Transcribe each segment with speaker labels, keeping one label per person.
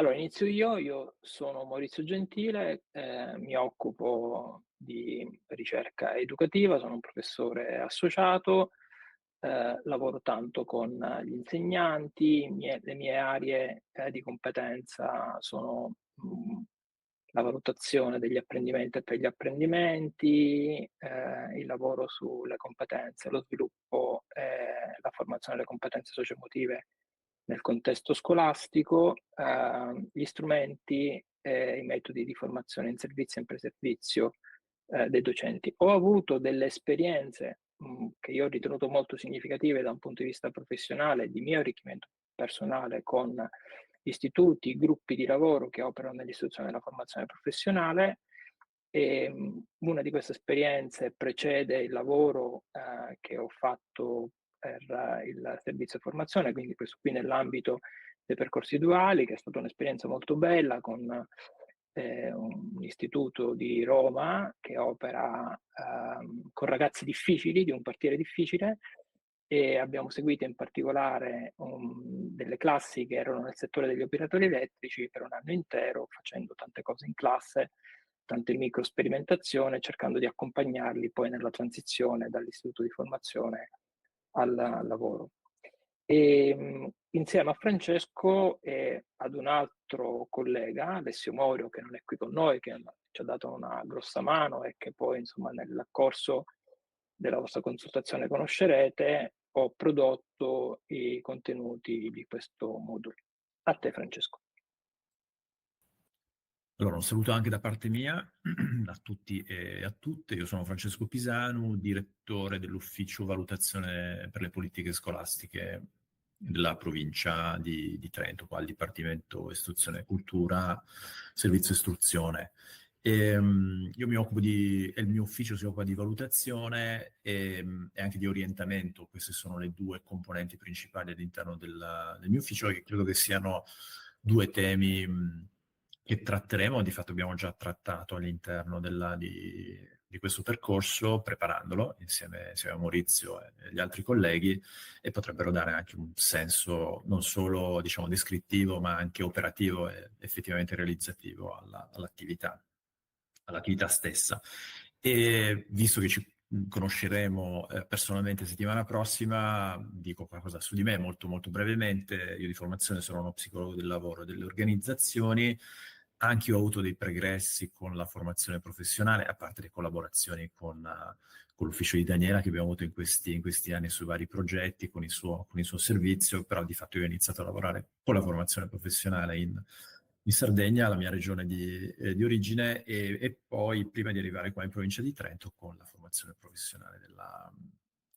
Speaker 1: Allora, inizio io sono Maurizio Gentile, mi occupo di ricerca educativa, sono un professore associato, lavoro tanto con gli insegnanti, le mie aree di competenza sono la valutazione degli apprendimenti e per gli apprendimenti, il lavoro sulle competenze, lo sviluppo e la formazione delle competenze socioemotive nel contesto scolastico, gli strumenti e i metodi di formazione in servizio e in preservizio dei docenti. Ho avuto delle esperienze che io ho ritenuto molto significative da un punto di vista professionale, di mio arricchimento personale con istituti, gruppi di lavoro che operano nell'istruzione della formazione professionale. E una di queste esperienze precede il lavoro che ho fatto per il servizio formazione, quindi questo qui nell'ambito dei percorsi duali, che è stata un'esperienza molto bella con un istituto di Roma che opera con ragazzi difficili, di un quartiere difficile, e abbiamo seguito in particolare delle classi che erano nel settore degli operatori elettrici per un anno intero, facendo tante cose in classe, tante micro sperimentazione, cercando di accompagnarli poi nella transizione dall'istituto di formazione al lavoro. E insieme a Francesco e ad un altro collega, Alessio Morio, che non è qui con noi, che ci ha dato una grossa mano e che poi insomma nel corso della vostra consultazione conoscerete, ho prodotto i contenuti di questo modulo. A te, Francesco.
Speaker 2: Allora, un saluto anche da parte mia a tutti e a tutte. Io sono Francesco Pisanu, direttore dell'Ufficio Valutazione per le Politiche Scolastiche della provincia di Trento, qua al Dipartimento Istruzione e Cultura, Servizio Istruzione. Io mi occupo il mio ufficio si occupa di valutazione e anche di orientamento. Queste sono le due componenti principali all'interno del mio ufficio, e credo che siano due temi che tratteremo. Di fatto abbiamo già trattato all'interno di questo percorso, preparandolo insieme a Maurizio e gli altri colleghi, e potrebbero dare anche un senso non solo, diciamo, descrittivo, ma anche operativo e effettivamente realizzativo all'attività stessa. E visto che ci conosceremo personalmente settimana prossima, dico qualcosa su di me molto molto brevemente. Io di formazione sono uno psicologo del lavoro e delle organizzazioni. Anche io ho avuto dei pregressi con la formazione professionale, a parte le collaborazioni con l'ufficio di Daniela che abbiamo avuto in questi anni sui vari progetti, con il suo servizio, però di fatto io ho iniziato a lavorare con la formazione professionale in Sardegna, la mia regione di origine, e poi prima di arrivare qua in provincia di Trento con la formazione professionale della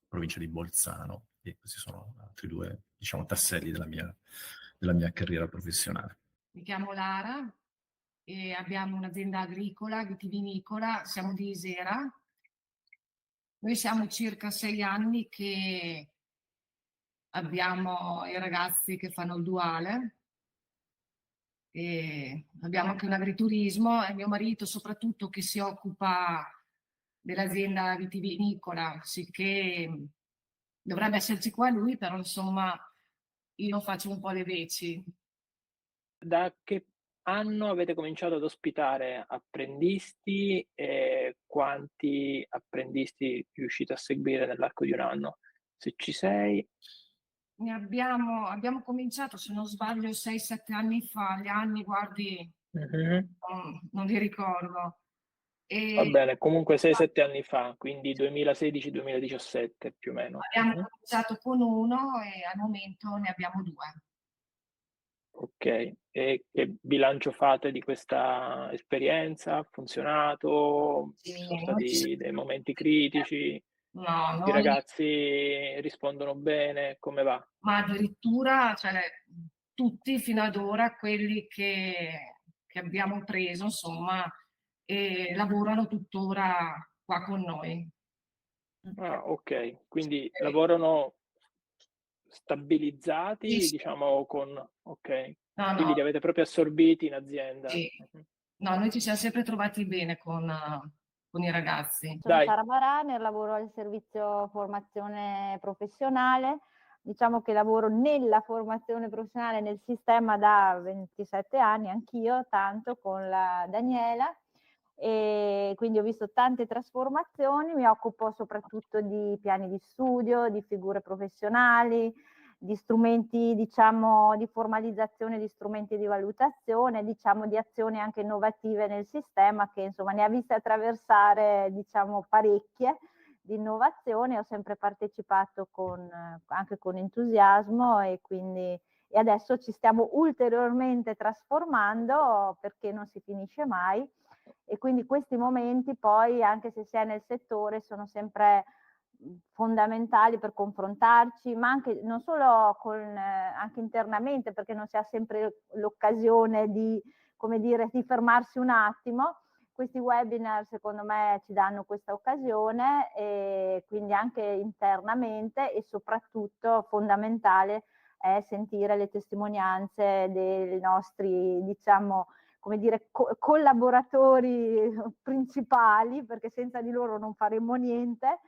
Speaker 2: provincia di Bolzano. E questi sono altri due, diciamo, tasselli della mia carriera professionale.
Speaker 3: Mi chiamo Lara e abbiamo un'azienda agricola, vitivinicola, siamo di Isera. Noi siamo circa 6 anni che abbiamo i ragazzi che fanno il duale, e abbiamo anche un agriturismo, e mio marito soprattutto che si occupa dell'azienda vitivinicola, sicché dovrebbe esserci qua lui, però insomma io faccio un po' le veci.
Speaker 1: Da che anno avete cominciato ad ospitare apprendisti e quanti apprendisti riuscite a seguire nell'arco di un anno? Se ci sei.
Speaker 3: Abbiamo cominciato, se non sbaglio, 6-7 anni fa. Gli anni, guardi, non li ricordo.
Speaker 1: Va bene, comunque 6-7 anni fa, quindi 2016-2017 più o meno.
Speaker 3: Abbiamo cominciato con uno e al momento ne abbiamo 2.
Speaker 1: Ok, e che bilancio fate di questa esperienza? Ha funzionato? Ci sono stati dei momenti critici?
Speaker 3: No,
Speaker 1: I ragazzi rispondono bene? Come va?
Speaker 3: ma addirittura, cioè, tutti fino ad ora, quelli che abbiamo preso, insomma, lavorano tuttora qua con noi.
Speaker 1: Ah, ok, quindi lavorano stabilizzati,
Speaker 3: Sì.
Speaker 1: diciamo, ok.
Speaker 3: No,
Speaker 1: Quindi li avete proprio assorbiti in azienda.
Speaker 3: sì. No, noi ci siamo sempre trovati bene con i ragazzi.
Speaker 4: Sono
Speaker 1: Dai.
Speaker 4: Sara Barane, lavoro al servizio formazione professionale. diciamo che lavoro nella formazione professionale nel sistema da 27 anni, anch'io tanto con la Daniela, e quindi ho visto tante trasformazioni. Mi occupo soprattutto di piani di studio, di figure professionali, di strumenti, diciamo, di formalizzazione di strumenti di valutazione, diciamo, di azioni anche innovative nel sistema, che insomma ne ha viste attraversare, diciamo, parecchie di innovazione. Ho sempre partecipato anche con entusiasmo, e quindi adesso ci stiamo ulteriormente trasformando, perché non si finisce mai, e quindi questi momenti poi, anche se si è nel settore, sono sempre fondamentali per confrontarci, ma anche non solo anche internamente, perché non si ha sempre l'occasione di, come dire, di fermarsi un attimo. Questi webinar secondo me ci danno questa occasione, e quindi anche internamente, e soprattutto fondamentale è sentire le testimonianze dei nostri, diciamo, come dire, collaboratori principali, perché senza di loro non faremmo niente,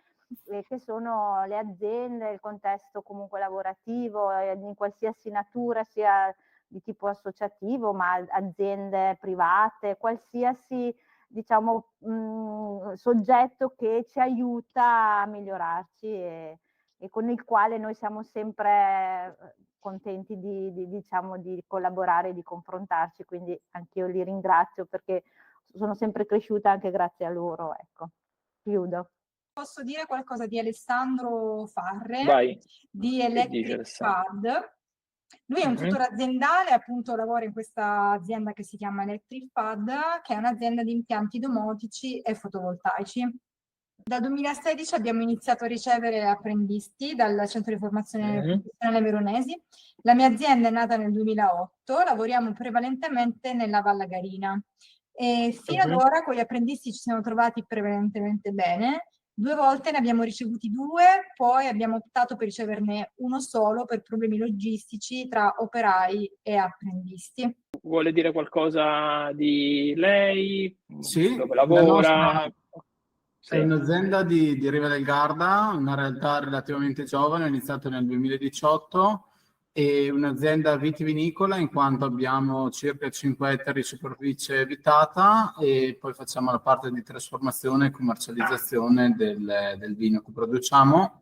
Speaker 4: che sono le aziende, il contesto comunque lavorativo, in qualsiasi natura, sia di tipo associativo, ma aziende private, qualsiasi, diciamo, soggetto che ci aiuta a migliorarci, e con il quale noi siamo sempre contenti diciamo, di collaborare e di confrontarci, quindi anch'io li ringrazio, perché sono sempre cresciuta anche grazie a loro. Ecco, chiudo.
Speaker 5: Posso dire qualcosa di Alessandro Farre,
Speaker 1: Vai.
Speaker 5: di
Speaker 1: Che dice
Speaker 5: Electric
Speaker 1: Alessandro?
Speaker 5: Pad. Lui è un tutore aziendale, appunto lavora in questa azienda che si chiama Electric Pad, che è un'azienda di impianti domotici e fotovoltaici. Dal 2016 abbiamo iniziato a ricevere apprendisti dal centro di formazione professionale Veronesi. La mia azienda è nata nel 2008, lavoriamo prevalentemente nella Val Garina, e fino ad ora con gli apprendisti ci siamo trovati prevalentemente bene. 2 volte ne abbiamo ricevuti 2, poi abbiamo optato per riceverne uno solo per problemi logistici tra operai e apprendisti.
Speaker 1: Vuole dire qualcosa di lei?
Speaker 6: Sì,
Speaker 1: Dove
Speaker 6: la
Speaker 1: lavora?
Speaker 6: nostra
Speaker 1: Sì.
Speaker 6: è un'azienda di Riva del Garda, una realtà relativamente giovane, è iniziata nel 2018, e un'azienda vitivinicola, in quanto abbiamo circa 5 ettari di superficie abitata, e poi facciamo la parte di trasformazione e commercializzazione del vino che produciamo,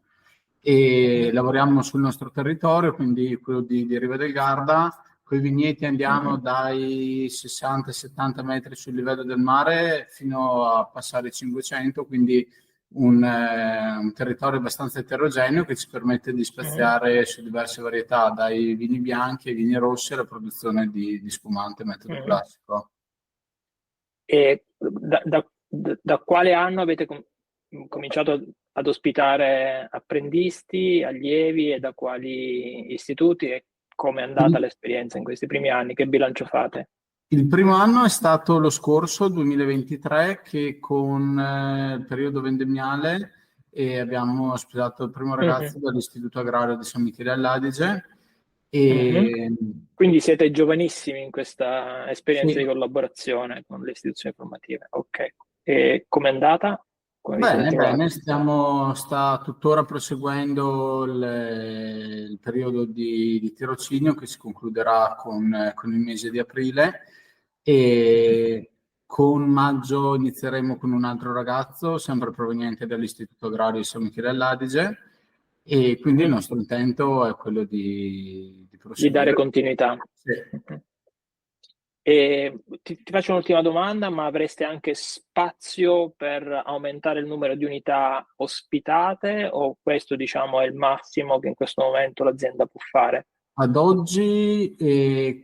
Speaker 6: e lavoriamo sul nostro territorio, quindi quello di Riva del Garda. Con i vigneti andiamo dai 60-70 metri sul livello del mare fino a passare i 500, quindi un territorio abbastanza eterogeneo che ci permette di spaziare su diverse varietà, dai vini bianchi ai vini rossi alla produzione di spumante metodo classico.
Speaker 1: E da quale anno avete cominciato ad ospitare apprendisti, allievi, e da quali istituti, e come è andata l'esperienza in questi primi anni? Che bilancio fate?
Speaker 6: Il primo anno è stato lo scorso, 2023, che con il periodo vendemmiale abbiamo ospitato il primo ragazzo dall'Istituto Agrario di San Michele all'Adige.
Speaker 1: Quindi siete giovanissimi in questa esperienza
Speaker 6: Sì.
Speaker 1: di collaborazione con le istituzioni formative. Ok. E com'è andata?
Speaker 6: Bene, sta tuttora proseguendo il periodo di tirocinio, che si concluderà con il mese di aprile, e con maggio inizieremo con un altro ragazzo, sempre proveniente dall'Istituto Agrario di San Michele all'Adige, e quindi il nostro intento è quello di proseguire.
Speaker 1: Di dare continuità.
Speaker 6: Sì.
Speaker 1: E ti faccio un'ultima domanda, ma avreste anche spazio per aumentare il numero di unità ospitate, o questo, diciamo, è il massimo che in questo momento l'azienda può fare?
Speaker 6: Ad oggi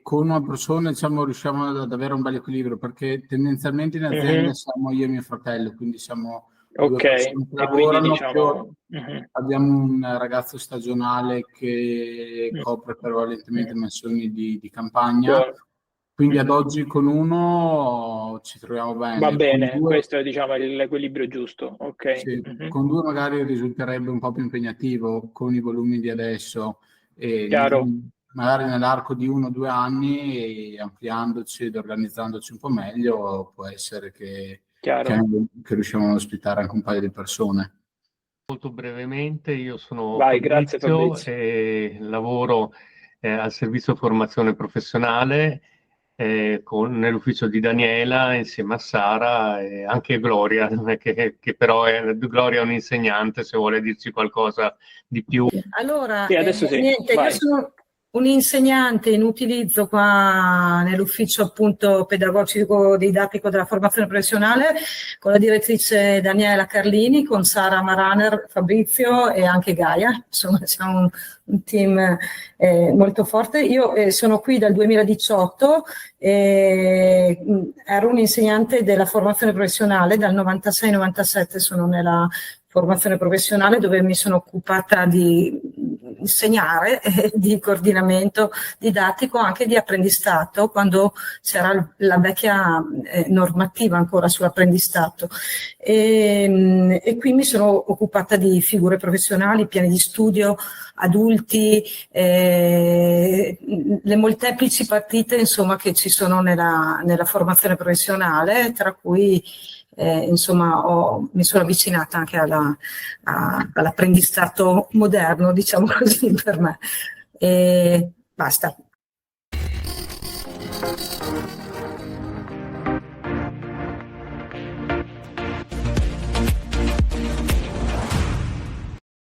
Speaker 6: con una persona, diciamo, riusciamo ad avere un bel equilibrio, perché tendenzialmente in azienda siamo io e mio fratello, quindi siamo due persone che lavorano.
Speaker 1: Quindi, diciamo,
Speaker 6: abbiamo un ragazzo stagionale che copre prevalentemente mansioni di campagna, quindi ad oggi con uno ci troviamo bene.
Speaker 1: Va bene,
Speaker 6: con due,
Speaker 1: questo è, diciamo, l'equilibrio giusto. Ok.
Speaker 6: sì, con 2 magari risulterebbe un po' più impegnativo con i volumi di adesso.
Speaker 1: Chiaro.
Speaker 6: Magari nell'arco di 1 o 2 anni, ampliandoci ed organizzandoci un po' meglio, può essere che riusciamo ad ospitare anche un paio di persone.
Speaker 7: Molto brevemente, io sono
Speaker 1: Vai, grazie Fabrizio.
Speaker 7: e lavoro al servizio formazione professionale nell'ufficio di Daniela insieme a Sara e anche Gloria, che però Gloria è un insegnante, se vuole dirci qualcosa di più.
Speaker 8: Allora,
Speaker 1: Sì, adesso sì,
Speaker 8: niente,
Speaker 1: vai.
Speaker 8: io sono un insegnante in utilizzo qua nell'ufficio appunto pedagogico didattico della formazione professionale con la direttrice Daniela Carlini, con Sara Maraner, Fabrizio e anche Gaia. Insomma, siamo un team molto forte. Io sono qui dal 2018, ero un insegnante della formazione professionale, dal 96-97 sono nella formazione professionale, dove mi sono occupata di insegnare, di coordinamento didattico, anche di apprendistato, quando c'era la vecchia normativa ancora sull'apprendistato. E qui mi sono occupata di figure professionali, piani di studio, adulti, le molteplici partite insomma che ci sono nella formazione professionale, tra cui insomma mi sono avvicinata anche all'apprendistato moderno, diciamo così, per me. E basta.